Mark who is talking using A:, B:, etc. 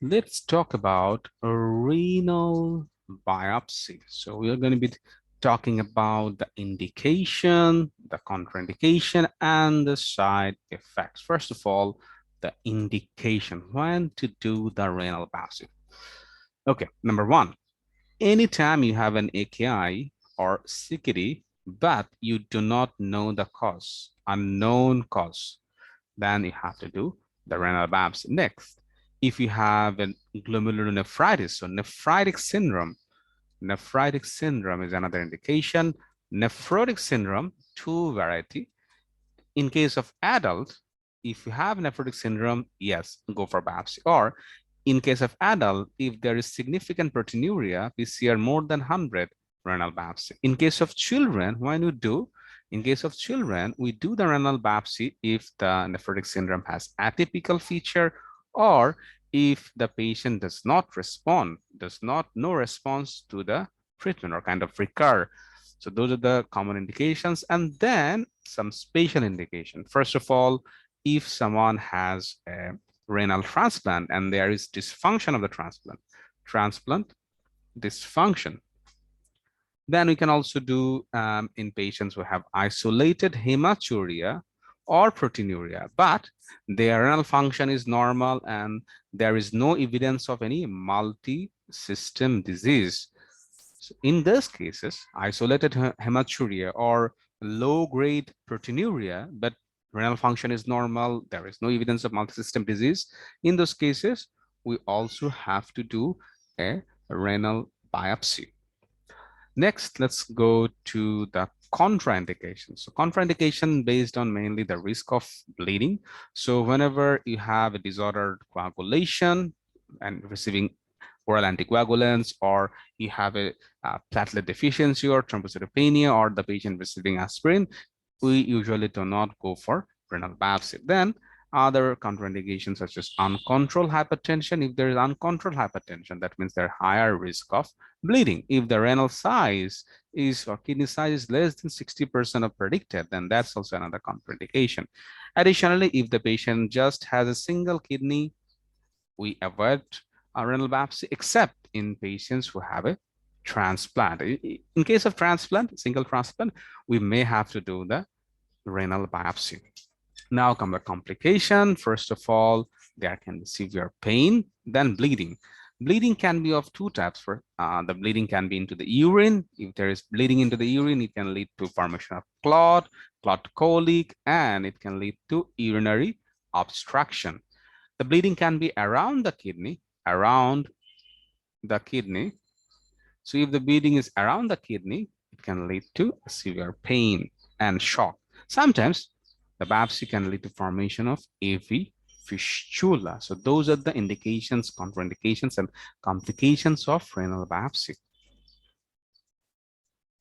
A: Let's talk about a renal biopsy. So we are going to be talking about the indication, the contraindication, and the side effects. First of all, the indication, when to do the renal biopsy. Okay, number one, anytime you have an AKI or CKD, but you do not know the cause, unknown cause, then you have to do the renal biopsy. Next, if you have an glomerulonephritis, so nephritic syndrome is another indication. Nephrotic syndrome, two variety. In case of adult, if you have nephrotic syndrome, yes, go for biopsy. Or in case of adult, if there is significant proteinuria, PCR more than 100, renal biopsy. In case of children, when you do, in case of children, we do the renal biopsy if the nephrotic syndrome has atypical feature or if the patient does not respond, no response to the treatment or kind of recur. So those are the common indications, and then some special indication. First of all, if someone has a renal transplant and there is dysfunction of the transplant dysfunction, then we can also do in patients who have isolated hematuria or proteinuria, but their renal function is normal and there is no evidence of any multi-system disease. So in those cases, isolated hematuria or low-grade proteinuria, but renal function is normal, there is no evidence of multisystem disease. In those cases, we also have to do a renal biopsy. Next, let's go to the contraindication. So contraindication based on mainly the risk of bleeding. So whenever you have a disordered coagulation and receiving oral anticoagulants, or you have a platelet deficiency or thrombocytopenia, or the patient receiving aspirin, we usually do not go for renal biopsy. Then other contraindications such as uncontrolled hypertension. If there is uncontrolled hypertension, that means there's higher risk of bleeding. If the renal size is or kidney size is less than 60% of predicted, then that's also another contraindication. Additionally, if the patient just has a single kidney, we avoid a renal biopsy except in patients who have a transplant. In case of transplant, single transplant, we may have to do the renal biopsy. Now come the complication. First of all, there can be severe pain, then bleeding. Bleeding can be of two types. For the bleeding can be into the urine. If there is bleeding into the urine, it can lead to formation of clot colic, and it can lead to urinary obstruction. The bleeding can be around the kidney, So if the bleeding is around the kidney, it can lead to severe pain and shock. Sometimes the biopsy can lead to formation of AV fistula. So those are the indications, contraindications, and complications of renal biopsy.